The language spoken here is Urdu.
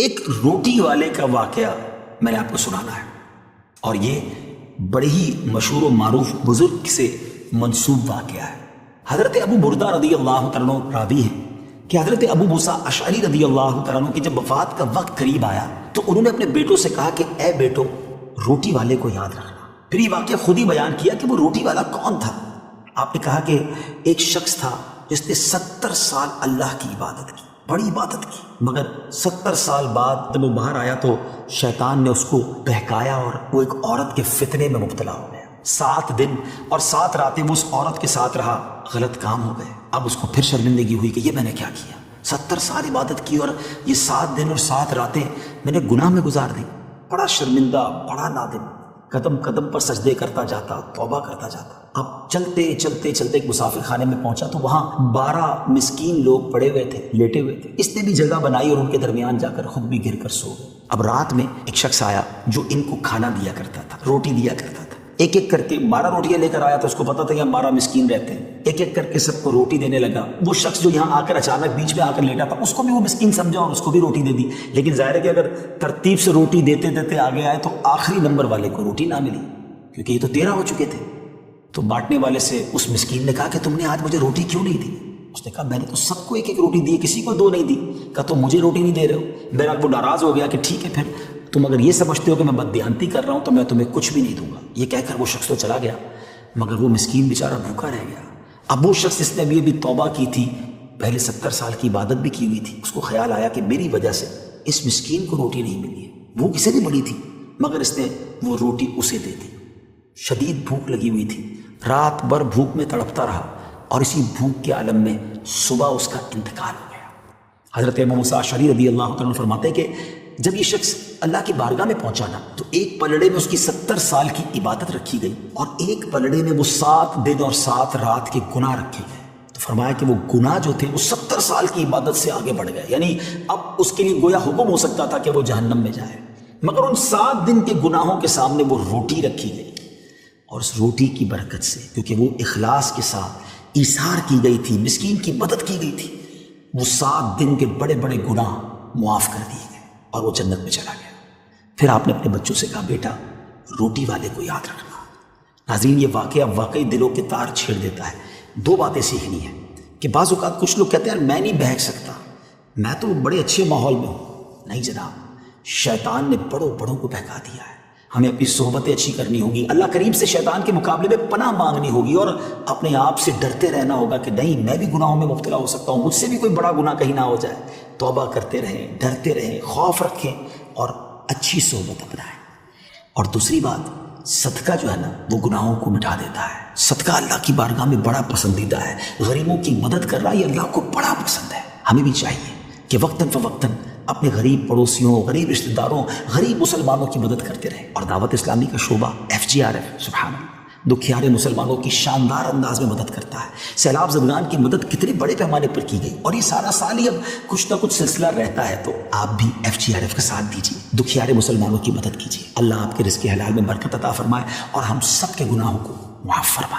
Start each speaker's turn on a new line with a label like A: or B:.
A: ایک روٹی والے کا واقعہ میں نے آپ کو سنانا ہے، اور یہ بڑے ہی مشہور و معروف بزرگ سے منسوب واقعہ ہے۔ حضرت ابو بردہ رضی اللہ تعالیٰ عنہ راوی ہیں کہ حضرت ابو موسیٰ اشعری رضی اللہ تعالیٰ عنہ کی جب وفات کا وقت قریب آیا تو انہوں نے اپنے بیٹوں سے کہا کہ اے بیٹو، روٹی والے کو یاد رکھنا۔ پھر یہ واقعہ خود ہی بیان کیا کہ وہ روٹی والا کون تھا۔ آپ نے کہا کہ ایک شخص تھا جس نے 70 سال اللہ کی عبادت کی، بڑی عبادت کی، مگر 70 سال بعد جب وہ باہر آیا تو شیطان نے اس کو بہکایا اور وہ ایک عورت کے فتنے میں مبتلا ہو گیا۔ 7 دن اور 7 راتیں وہ اس عورت کے ساتھ رہا، غلط کام ہو گئے۔ اب اس کو پھر شرمندگی ہوئی کہ یہ میں نے کیا کیا، 70 سال عبادت کی اور یہ 7 دن اور 7 راتیں میں نے گناہ میں گزار دی۔ بڑا شرمندہ، بڑا نادم، قدم قدم پر سجدے کرتا جاتا، توبہ کرتا جاتا۔ اب چلتے چلتے چلتے ایک مسافر خانے میں پہنچا تو وہاں 12 مسکین لوگ پڑے ہوئے تھے، لیٹے ہوئے تھے۔ اس نے بھی جگہ بنائی اور ان کے درمیان جا کر خود بھی گر کر سو گئے۔ اب رات میں ایک شخص آیا جو ان کو کھانا دیا کرتا تھا، روٹی دیا کرتا تھا۔ ایک ایک کر کے 12 روٹیاں لے کر آیا تو اس کو پتا تھا کہ 12 مسکین رہتے ہیں۔ ایک ایک کر کے سب کو روٹی دینے لگا۔ وہ شخص جو یہاں آ کر اچانک بیچ میں آ کر لیٹا تھا، اس کو بھی وہ مسکین سمجھا اور اس کو بھی روٹی دے دی۔ لیکن ظاہر ہے کہ اگر ترتیب سے روٹی دیتے دیتے آگے آئے تو آخری نمبر والے کو روٹی نہ ملی، کیونکہ یہ تو 13 ہو چکے تھے۔ تو بانٹنے والے سے اس مسکین نے کہا کہ تم نے آج مجھے روٹی کیوں نہیں دی؟ اس نے کہا میں نے تو سب کو ایک ایک روٹی دی، کسی کو 2 نہیں دی۔ کہا تو مجھے روٹی نہیں دے رہے ہو؟ میرا وہ ناراض ہو گیا کہ ٹھیک ہے، پھر تم اگر یہ سمجھتے ہو کہ میں بددیانتی کر رہا ہوں تو میں تمہیں کچھ بھی نہیں دوں گا۔ یہ کہہ کر وہ شخص تو چلا گیا، مگر وہ مسکین بیچارہ بھوکا رہ گیا۔ اب وہ شخص جس نے ابھی توبہ کی تھی، پہلے 70 سال کی عبادت بھی کی ہوئی تھی، اس کو خیال آیا کہ میری وجہ سے اس مسکین کو روٹی نہیں ملی ہے۔ بھوک اسے بھی بڑی تھی مگر اس نے وہ روٹی اسے دے دی۔ شدید بھوک لگی ہوئی تھی، رات بھر بھوک میں تڑپتا رہا اور اسی بھوک کے عالم میں صبح اس کا انتقال ہو گیا۔ حضرت ابو موسیٰ اشعری رضی اللہ عنہ فرماتے ہیں کہ جب یہ شخص اللہ کی بارگاہ میں پہنچا نا تو ایک پلڑے میں اس کی 70 سال کی عبادت رکھی گئی اور ایک پلڑے میں وہ 7 دن اور 7 رات کے گناہ رکھے گئے۔ تو فرمایا کہ وہ گناہ جو تھے وہ 70 سال کی عبادت سے آگے بڑھ گئے، یعنی اب اس کے لیے گویا حکم ہو سکتا تھا کہ وہ جہنم میں جائے، مگر ان 7 دن کے گناہوں کے سامنے وہ روٹی رکھی گئی، اور اس روٹی کی برکت سے، کیونکہ وہ اخلاص کے ساتھ ایثار کی گئی تھی، مسکین کی مدد کی گئی تھی، وہ 7 دن کے بڑے بڑے گناہ معاف کر دیے گئے اور وہ جنت میں چلا گیا۔ پھر آپ نے اپنے بچوں سے کہا بیٹا روٹی والے کو یاد رکھنا۔ ناظرین، یہ واقعہ واقعی دلوں کے تار چھیڑ دیتا ہے۔ 2 باتیں سیکھنی ہیں کہ بعض اوقات کچھ لوگ کہتے ہیں میں نہیں بہک سکتا، میں تو بڑے اچھے ماحول میں ہوں۔ نہیں جناب، شیطان نے بڑوں کو بہکا دیا ہے۔ ہمیں اپنی صحبتیں اچھی کرنی ہوگی، اللہ کریم سے شیطان کے مقابلے میں پناہ مانگنی ہوگی اور اپنے آپ سے ڈرتے رہنا ہوگا کہ نہیں، میں بھی گناہوں میں مبتلا ہو سکتا ہوں، مجھ سے بھی کوئی بڑا گناہ کہیں نہ ہو جائے۔ توبہ کرتے رہیں، ڈرتے رہیں، خوف رکھیں اور اچھی صحبت اپنائیں۔ اور دوسری بات، صدقہ جو ہے نا وہ گناہوں کو مٹا دیتا ہے۔ صدقہ اللہ کی بارگاہ میں بڑا پسندیدہ ہے۔ غریبوں کی مدد کر رہا ہے، یہ اللہ کو بڑا پسند ہے۔ ہمیں بھی چاہیے کہ وقتاً فوقتاً اپنے غریب پڑوسیوں، غریب رشتہ داروں، غریب مسلمانوں کی مدد کرتے رہیں۔ اور دعوت اسلامی کا شعبہ FGRF سبحان اللہ دکھیارے مسلمانوں کی شاندار انداز میں مدد کرتا ہے۔ سیلاب زدگان کی مدد کتنے بڑے پیمانے پر کی گئی اور یہ سارا سال ہی اب کچھ نہ کچھ سلسلہ رہتا ہے، تو آپ بھی FGRF کا ساتھ دیجیے، دکھیارے مسلمانوں کی مدد کیجیے۔ اللہ آپ کے رزق حلال میں برکت عطا فرمائے اور ہم سب کے گناہوں کو معاف فرمائے۔